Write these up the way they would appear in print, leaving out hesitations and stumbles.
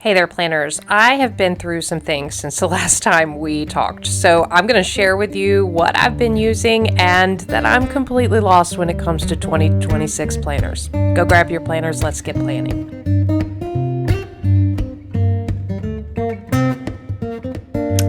Hey there, planners. I have been through some things since the last time we talked, so I'm going to share with you what I've been using and that I'm completely lost when it comes to 2026 planners. Go grab your planners, let's get planning.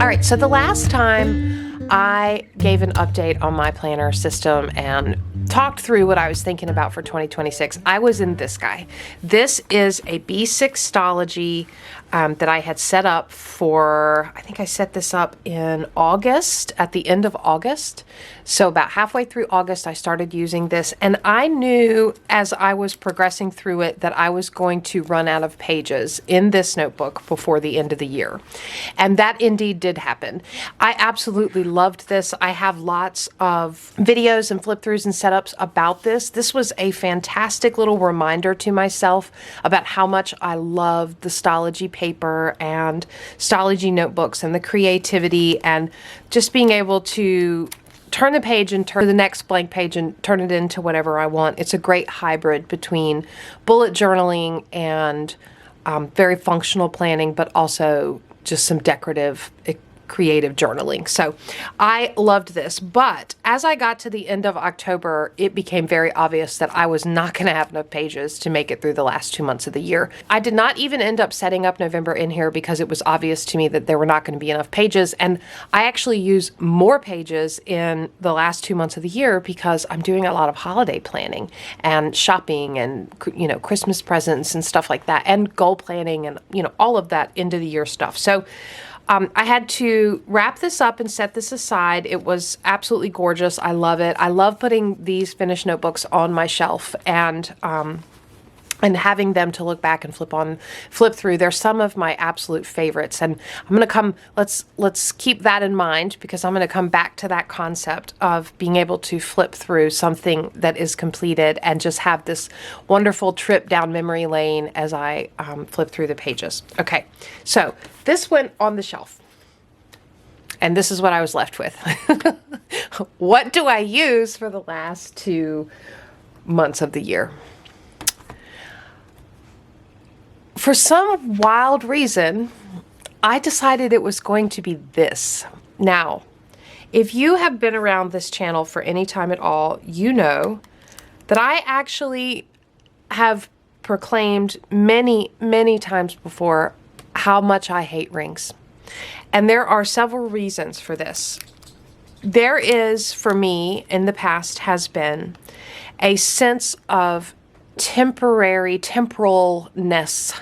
All right, so the last time I gave an update on my planner system and talked through what I was thinking about for 2026, I was in this guy. This is a B6stology that I had set up for, I think I set this up in August, at the end of August. So about halfway through August, I started using this, and I knew as I was progressing through it that I was going to run out of pages in this notebook before the end of the year. And that indeed did happen. I absolutely loved this. I have lots of videos and flip throughs and setups about this. This was a fantastic little reminder to myself about how much I loved the Stology paper and Stology notebooks and the creativity and just being able to turn the page and turn the next blank page and turn it into whatever I want. It's a great hybrid between bullet journaling and very functional planning, but also just some decorative, creative journaling. So I loved this, but as I got to the end of October, it became very obvious that I was not going to have enough pages to make it through the last 2 months of the year. I did not even end up setting up November in here because it was obvious to me that there were not going to be enough pages, and I actually use more pages in the last 2 months of the year because I'm doing a lot of holiday planning and shopping and, you know, Christmas presents and stuff like that, and goal planning and, you know, all of that end of the year stuff. So I had to wrap this up and set this aside. It was absolutely gorgeous. I love it. I love putting these finished notebooks on my shelf and having them to look back and flip through. They're some of my absolute favorites. And I'm going to come, let's keep that in mind, because I'm going to come back to that concept of being able to flip through something that is completed and just have this wonderful trip down memory lane as I flip through the pages. Okay, so this went on the shelf. And this is what I was left with. What do I use for the last 2 months of the year? For some wild reason, I decided it was going to be this. Now, if you have been around this channel for any time at all, you know that I actually have proclaimed many, many times before how much I hate rings. And there are several reasons for this. There is, for me, in the past, has been a sense of temporalness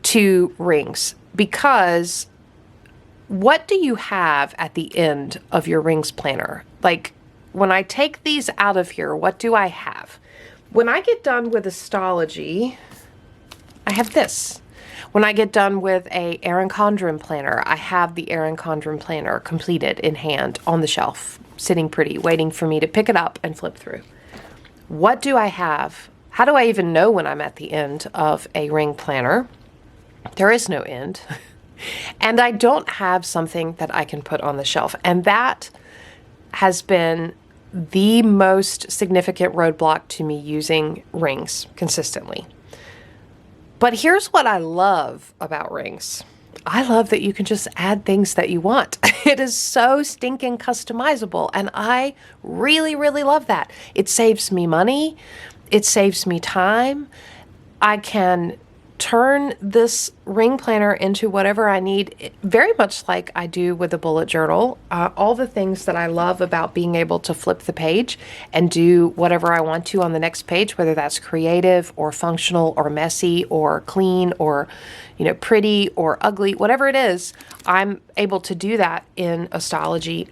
to rings, because what do you have at the end of your rings planner? Like, when I take these out of here, what do I have? When I get done with Stology, I have this. When I get done with a Erin Condren planner, I have the Erin Condren planner completed in hand on the shelf, sitting pretty, waiting for me to pick it up and flip through. What do I have? How do I even know when I'm at the end of a ring planner? There is no end. And I don't have something that I can put on the shelf. And that has been the most significant roadblock to me using rings consistently. But here's what I love about rings. I love that you can just add things that you want. It is so stinking customizable, and I really, really love that. It saves me money. It saves me time. I can turn this ring planner into whatever I need, very much like I do with a bullet journal. All the things that I love about being able to flip the page and do whatever I want to on the next page, whether that's creative or functional or messy or clean or, you know, pretty or ugly, whatever it is, I'm able to do that in Stology.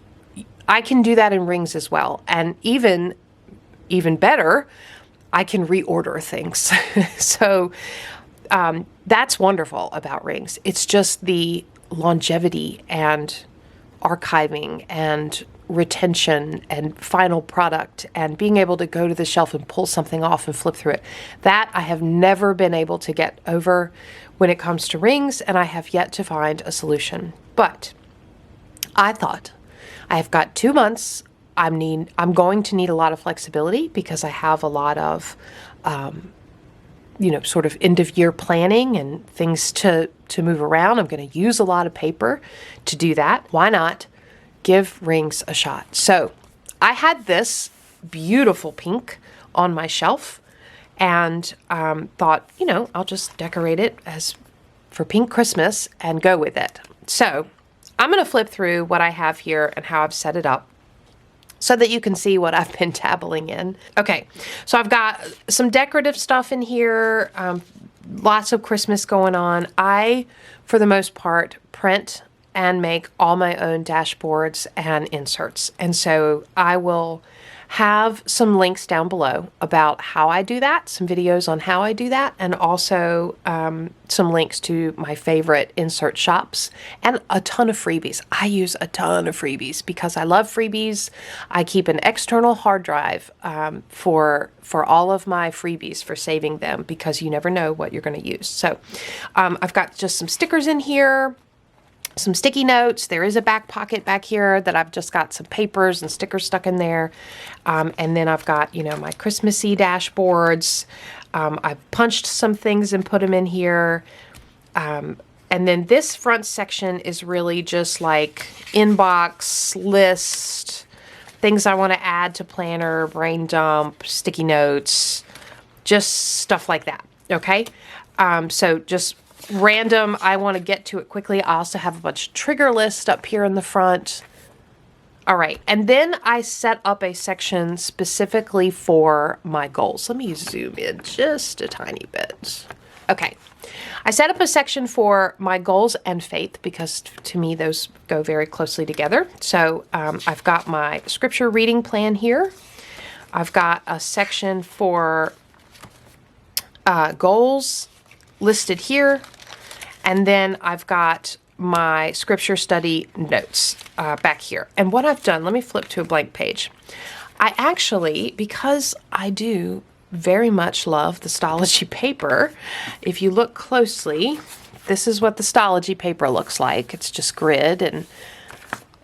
I can do that in rings as well. And even better, I can reorder things. So that's wonderful about rings. It's just the longevity and archiving and retention and final product and being able to go to the shelf and pull something off and flip through it. That I have never been able to get over when it comes to rings, and I have yet to find a solution. But I thought, I have got 2 months. I'm going to need a lot of flexibility because I have a lot of sort of end of year planning and things to move around. I'm going to use a lot of paper to do that. Why not give rings a shot? So I had this beautiful pink on my shelf and thought, I'll just decorate it as for pink Christmas and go with it. So I'm going to flip through what I have here and how I've set it up so that you can see what I've been dabbling in. Okay, so I've got some decorative stuff in here, lots of Christmas going on. I, for the most part, print and make all my own dashboards and inserts. And so I will have some links down below about how I do that, some videos on how I do that, and also some links to my favorite insert shops and a ton of freebies. I use a ton of freebies because I love freebies. I keep an external hard drive for all of my freebies for saving them because you never know what you're going to use. So I've got just some stickers in here, some sticky notes. There is a back pocket back here that I've just got some papers and stickers stuck in there. And then I've got, my Christmassy dashboards. I've punched some things and put them in here. And then this front section is really just like inbox, list, things I want to add to planner, brain dump, sticky notes, just stuff like that. Okay. So just random, I want to get to it quickly. I also have a bunch of trigger lists up here in the front. All right, and then I set up a section specifically for my goals. Let me zoom in just a tiny bit. Okay, I set up a section for my goals and faith because to me those go very closely together. So I've got my scripture reading plan here. I've got a section for goals listed here. And then I've got my scripture study notes back here. And what I've done, let me flip to a blank page. I actually, because I do very much love the Stology paper, if you look closely, this is what the Stology paper looks like. It's just grid. And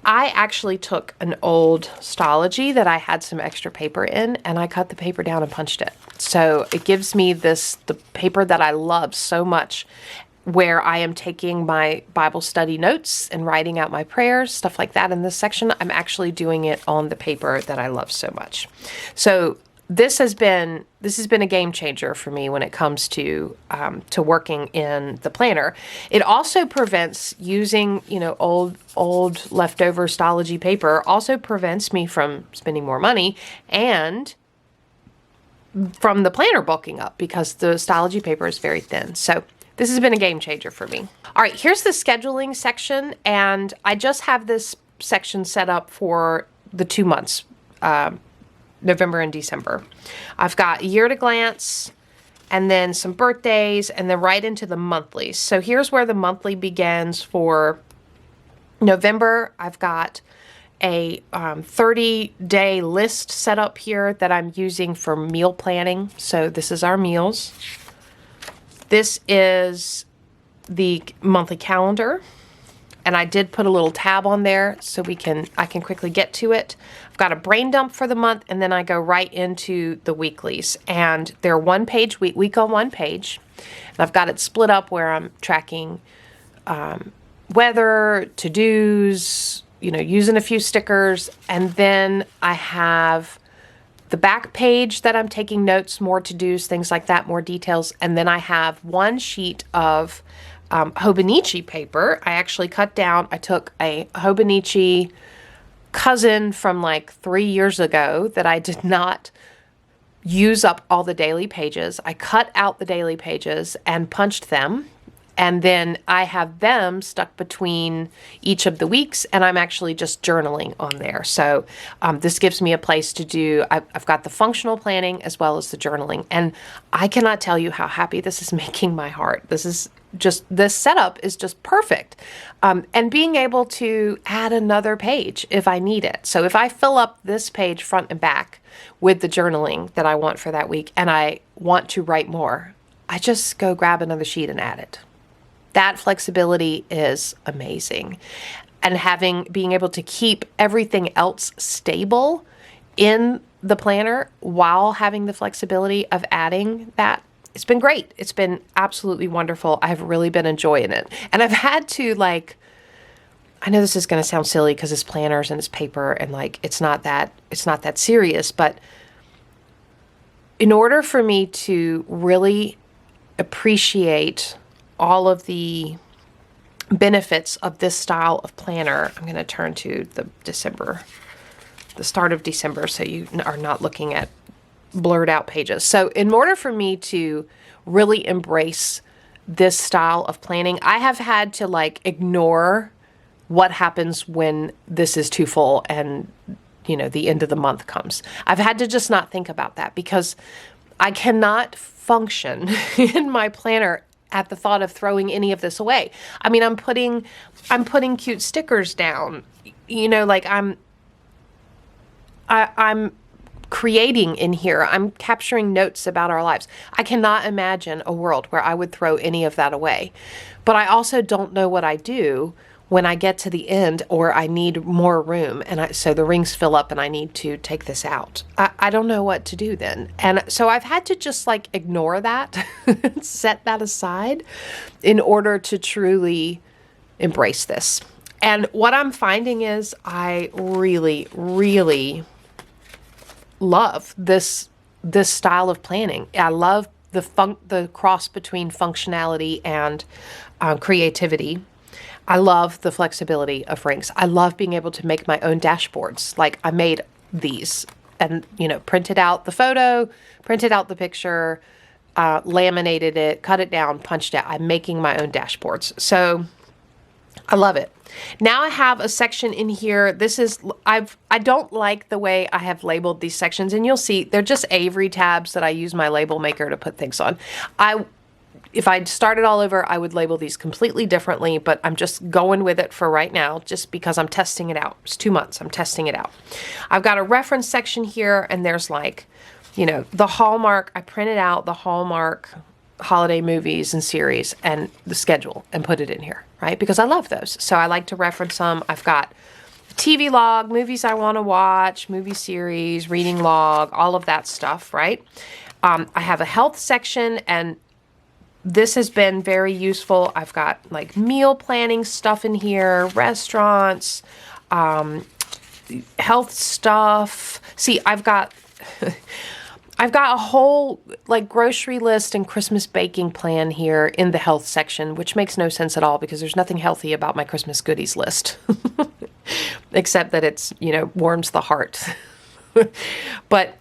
I actually took an old Stology that I had some extra paper in, and I cut the paper down and punched it. So it gives me the paper that I love so much, where I am taking my Bible study notes and writing out my prayers, stuff like that in this section. I'm actually doing it on the paper that I love so much. So this has been a game changer for me when it comes to working in the planner. It also prevents using old leftover Stology paper. Also prevents me from spending more money and from the planner bulking up because the Stology paper is very thin. So this has been a game changer for me. All right, here's the scheduling section, and I just have this section set up for the 2 months, November and December. I've got year at a glance, and then some birthdays, and then right into the monthlies. So here's where the monthly begins for November. I've got a 30-day list set up here that I'm using for meal planning. So this is our meals. This is the monthly calendar, and I did put a little tab on there so I can quickly get to it. I've got a brain dump for the month, and then I go right into the weeklies, and they're one page, week on one page, and I've got it split up where I'm tracking weather, to-dos, using a few stickers, and then I have the back page that I'm taking notes, more to-dos, things like that, more details. And then I have one sheet of Hobonichi paper. I actually I took a Hobonichi cousin from like 3 years ago that I did not use up all the daily pages. I cut out the daily pages and punched them. And then I have them stuck between each of the weeks, and I'm actually just journaling on there. So this gives me a place to do, I've got the functional planning as well as the journaling. And I cannot tell you how happy this is making my heart. This setup is just perfect. And being able to add another page if I need it. So if I fill up this page front and back with the journaling that I want for that week, and I want to write more, I just go grab another sheet and add it. That flexibility is amazing. And being able to keep everything else stable in the planner while having the flexibility of adding that it's been great. It's been absolutely wonderful. I've really been enjoying it. And I've had to, like, I know this is going to sound silly because it's planners and it's paper and like it's not that serious, but in order for me to really appreciate all of the benefits of this style of planner, I'm going to turn to the start of December, so you are not looking at blurred out pages. So in order for me to really embrace this style of planning, I have had to like ignore what happens when this is too full and, you know, the end of the month comes. I've had to just not think about that because I cannot function in my planner at the thought of throwing any of this away. I mean, I'm putting cute stickers down, you know, like I'm creating in here. I'm capturing notes about our lives. I cannot imagine a world where I would throw any of that away. But I also don't know what I do when I get to the end or I need more room and so the rings fill up and I need to take this out. I don't know what to do then. And so I've had to just like ignore that, set that aside in order to truly embrace this. And what I'm finding is I really, really love this style of planning. I love the cross between functionality and creativity. I love the flexibility of rings. I love being able to make my own dashboards. Like I made these and, you know, printed out the photo, printed out the picture, laminated it, cut it down, punched it. I'm making my own dashboards. So I love it. Now I have a section in here. This is, I don't like the way I have labeled these sections, and you'll see they're just Avery tabs that I use my label maker to put things on. If I started all over, I would label these completely differently, but I'm just going with it for right now, just because I'm testing it out. It's 2 months. I'm testing it out. I've got a reference section here, and there's like, you know, the Hallmark. I printed out the Hallmark holiday movies and series and the schedule and put it in here, right? Because I love those. So I like to reference them. I've got TV log, movies I want to watch, movie series, reading log, all of that stuff, right? I have a health section, and this has been very useful. I've got like meal planning stuff in here, restaurants, health stuff. See, I've got a whole like grocery list and Christmas baking plan here in the health section, which makes no sense at all because there's nothing healthy about my Christmas goodies list, except that it's, you know, warms the heart. But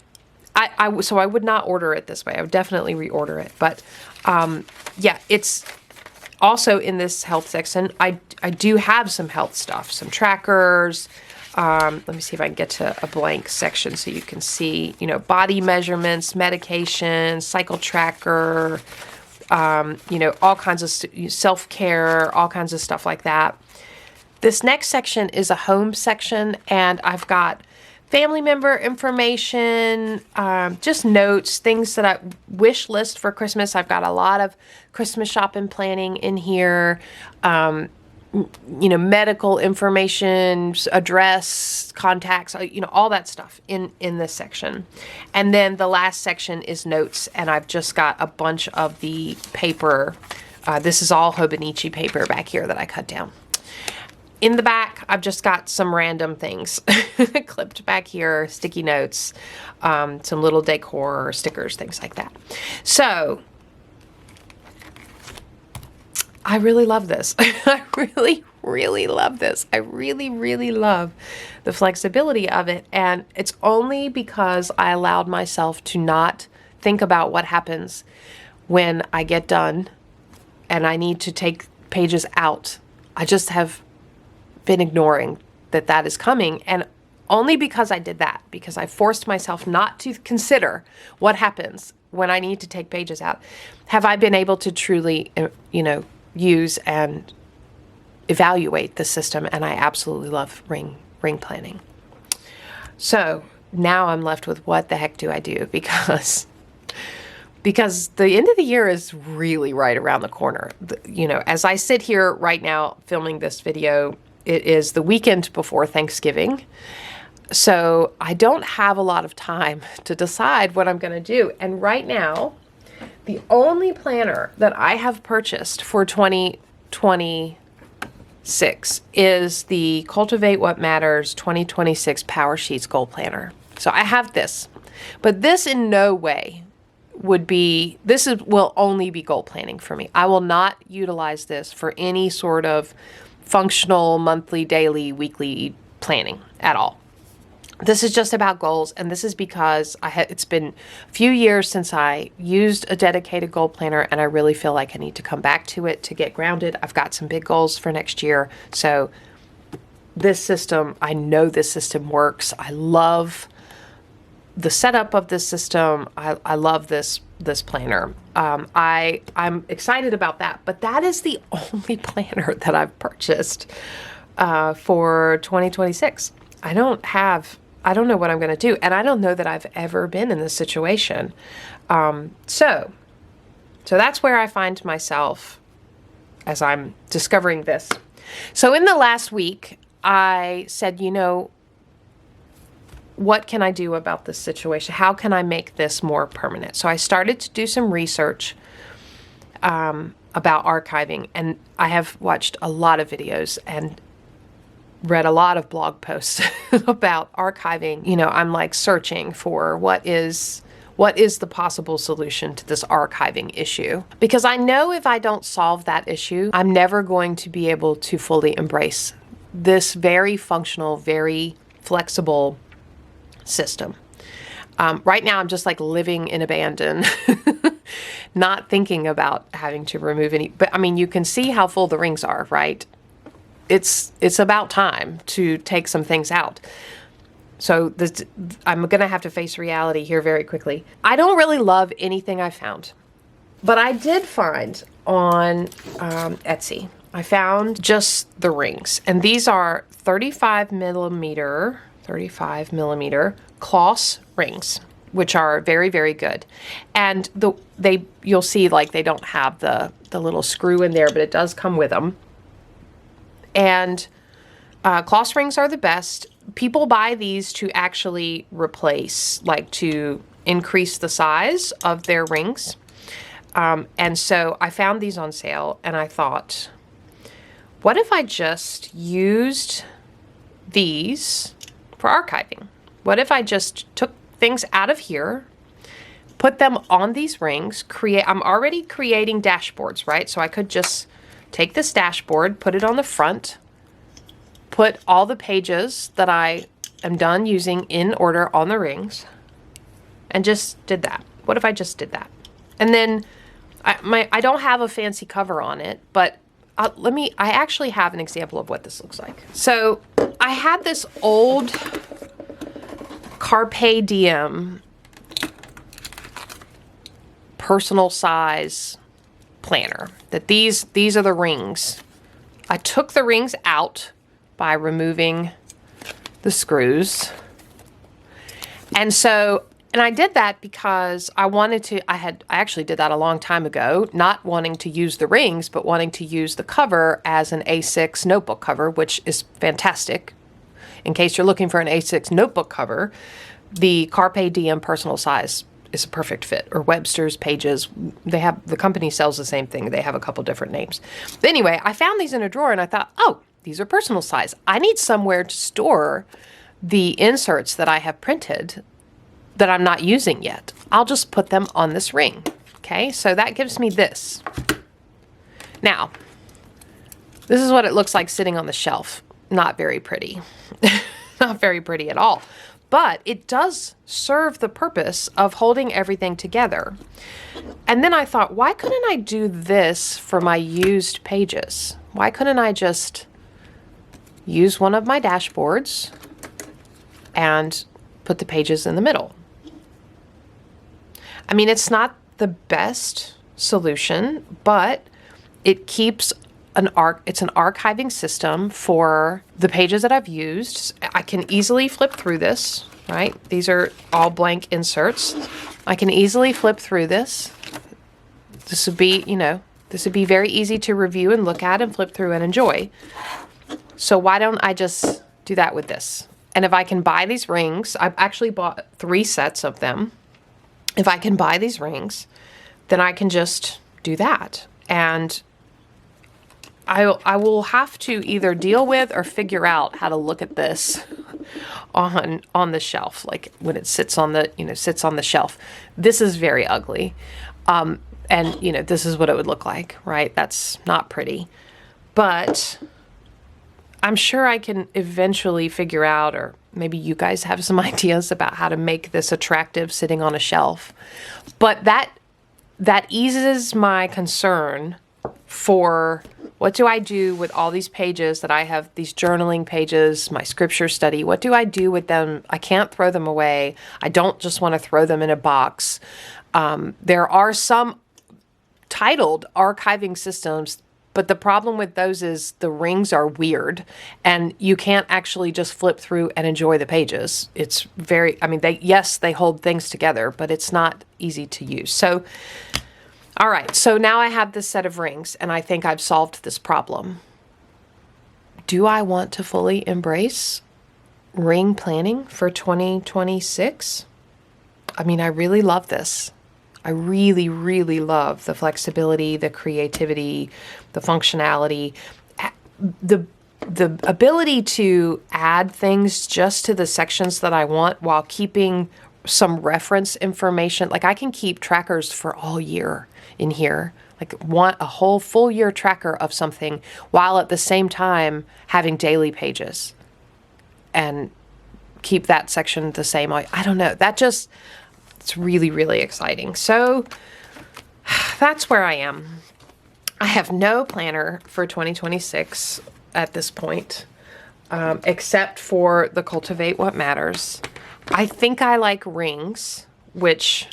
so I would not order it this way. I would definitely reorder it. But yeah, it's also in this health section. I do have some health stuff, some trackers. Let me see if I can get to a blank section so you can see, you know, body measurements, medication, cycle tracker, you know, all kinds of self-care, all kinds of stuff like that. This next section is a home section, and I've got family member information, just notes, things that I wish list for Christmas. I've got a lot of Christmas shopping planning in here, you know, medical information, address, contacts, you know, all that stuff in this section. And then the last section is notes, and I've just got a bunch of the paper. This is all Hobonichi paper back here that I cut down. In the back, I've just got some random things clipped back here, sticky notes, some little decor, stickers, things like that. So I really love this. I really, really love this. I really, really love the flexibility of it. And it's only because I allowed myself to not think about what happens when I get done and I need to take pages out. I just have been ignoring that is coming, and only because I did that, because I forced myself not to consider what happens when I need to take pages out, have I been able to truly, you know, use and evaluate the system. And I absolutely love ring planning. So now I'm left with what the heck do I do, because the end of the year is really right around the corner. You know, as I sit here right now filming this video, it is the weekend before Thanksgiving. So I don't have a lot of time to decide what I'm going to do. And right now, The only planner that I have purchased for 2026 is the Cultivate What Matters 2026 Power Sheets Goal Planner. So I have this, but this in no way will only be goal planning for me. I will not utilize this for any sort of functional monthly, daily, weekly planning at all. This is just about goals, and this is because it's been a few years since I used a dedicated goal planner, and I really feel like I need to come back to it to get grounded. I've got some big goals for next year, so this system, I know this system works. I love the setup of this system. I love this planner. I'm excited about that, but that is the only planner that I've purchased for 2026. I don't know what I'm going to do, and I don't know that I've ever been in this situation. So that's where I find myself as I'm discovering this. So in the last week, I said, what can I do about this situation? How can I make this more permanent? So I started to do some research about archiving, and I have watched a lot of videos and read a lot of blog posts about archiving. I'm like searching for what is the possible solution to this archiving issue, because I know if I don't solve that issue, I'm never going to be able to fully embrace this very functional, very flexible system. Right now, I'm just like living in abandon, not thinking about having to remove any. But I mean, you can see how full the rings are, right? It's about time to take some things out. So I'm going to have to face reality here very quickly. I don't really love anything I found, but I did find on Etsy, I found just the rings, and these are 35 millimeter Kloss rings, which are very, very good. And you'll see like they don't have the little screw in there, but it does come with them. And Kloss rings are the best. People buy these to actually replace, like to increase the size of their rings. And so I found these on sale, and I thought, what if I just used these for archiving? What if I just took things out of here, put them on these rings, I'm already creating dashboards, right? So I could just take this dashboard, put it on the front, put all the pages that I am done using in order on the rings, and just did that. What if I just did that? And then I don't have a fancy cover on it, but I actually have an example of what this looks like. So I had this old Carpe Diem personal size planner. That these are the rings. I took the rings out by removing the screws. And I did that because I actually did that a long time ago, not wanting to use the rings, but wanting to use the cover as an A6 notebook cover, which is fantastic. In case you're looking for an A6 notebook cover, the Carpe Diem personal size is a perfect fit, or Webster's Pages. The company sells the same thing. They have a couple different names. But anyway, I found these in a drawer, and I thought, oh, these are personal size. I need somewhere to store the inserts that I have printed that I'm not using yet. I'll just put them on this ring. Okay, so that gives me this. Now, this is what it looks like sitting on the shelf. Not very pretty. Not very pretty at all. But it does serve the purpose of holding everything together. And then I thought, why couldn't I do this for my used pages? Why couldn't I just use one of my dashboards and put the pages in the middle? I mean, it's not the best solution, but it keeps it's an archiving system for the pages that I've used. I can easily flip through this, right? These are all blank inserts. I can easily flip through this. This would be very easy to review and look at and flip through and enjoy. So why don't I just do that with this? And if I can buy these rings, I've actually bought 3 sets of them. If I can buy these rings, then I can just do that. And I will have to either deal with or figure out how to look at this on the shelf, like when it sits on the, sits on the shelf. This is very ugly. And, this is what it would look like, right? That's not pretty. But I'm sure I can eventually figure out, or maybe you guys have some ideas about how to make this attractive sitting on a shelf. But that eases my concern for what do I do with all these pages that I have, these journaling pages, my scripture study. What do I do with them? I can't throw them away. I don't just want to throw them in a box. There are some titled archiving systems, but the problem with those is the rings are weird and you can't actually just flip through and enjoy the pages. It's very, they hold things together, but it's not easy to use. So, all right, so now I have this set of rings and I think I've solved this problem. Do I want to fully embrace ring planning for 2026? I really love this. I really, really love the flexibility, the creativity, the functionality, the ability to add things just to the sections that I want while keeping some reference information. Like I can keep trackers for all year in here, like want a whole full year tracker of something while at the same time having daily pages and keep that section the same. I don't know. It's really, really exciting. So that's where I am. I have no planner for 2026 at this point, except for the Cultivate What Matters. I think I like rings, which,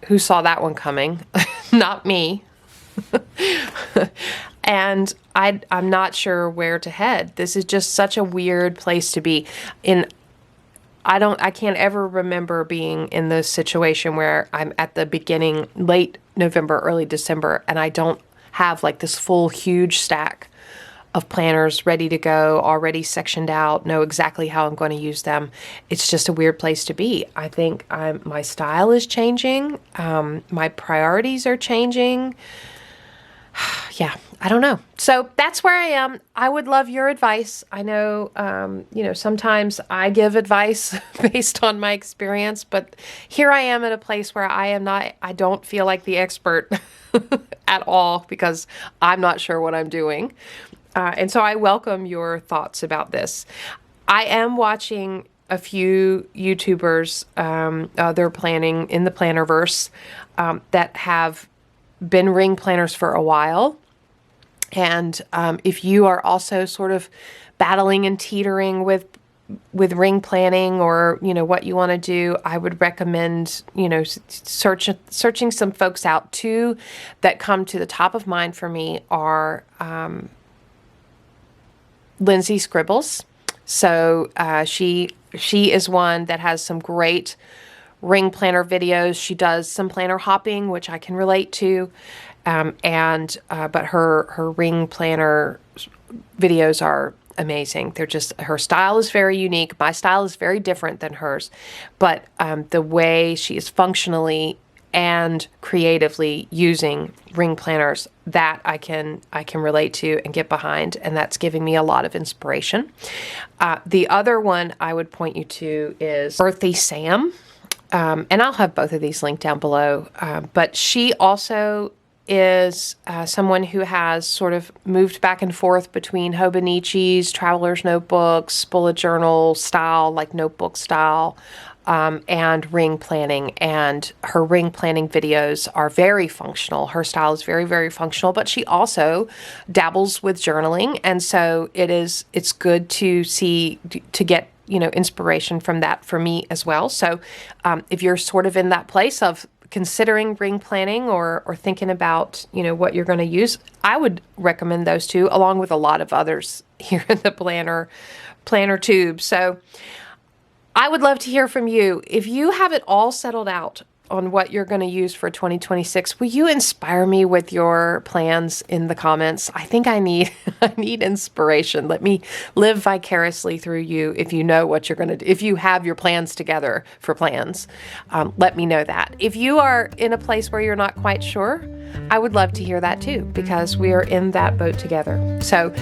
who saw that one coming? Not me. And I'm not sure where to head. This is just such a weird place to be in. I can't ever remember being in this situation where I'm at the beginning, late November, early December, and I don't have like this full huge stack of planners ready to go, already sectioned out, know exactly how I'm going to use them. It's just a weird place to be. I think my style is changing. My priorities are changing. Yeah, I don't know. So that's where I am. I would love your advice. I know, sometimes I give advice based on my experience, but here I am at a place where I don't feel like the expert at all because I'm not sure what I'm doing. And so I welcome your thoughts about this. I am watching a few YouTubers, they're planning in the Plannerverse, that have been ring planners for a while. And if you are also sort of battling and teetering with ring planning or, what you want to do, I would recommend, searching some folks out too. That come to the top of mind for me are Lindsay Scribbles. So she is one that has some great ring planner videos. She does some planner hopping, which I can relate to. But her ring planner videos are amazing. Her style is very unique. My style is very different than hers, but the way she is functionally and creatively using ring planners, that I can relate to and get behind, and that's giving me a lot of inspiration. The other one I would point you to is Earthy Sam. And I'll have both of these linked down below. But she also is someone who has sort of moved back and forth between Hobonichi's, Traveler's Notebooks, bullet journal style, like notebook style, and ring planning. And her ring planning videos are very functional. Her style is very, very functional, but she also dabbles with journaling. And so it's good to get inspiration from that for me as well. So if you're sort of in that place of considering ring planning or thinking about, what you're going to use, I would recommend those two, along with a lot of others here in the planner tube. So I would love to hear from you. If you have it all settled out on what you're going to use for 2026, will you inspire me with your plans in the comments? I think I need I need inspiration. Let me live vicariously through you. If you know what you're going to do, if you have your plans together for plans, let me know that. If you are in a place where you're not quite sure, I would love to hear that too, because we are in that boat together. So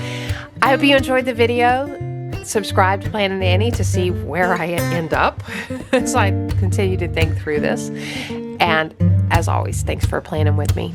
I hope you enjoyed the video. Subscribe to Planning Annie to see where I end up as I continue to think through this. And as always, thanks for planning with me.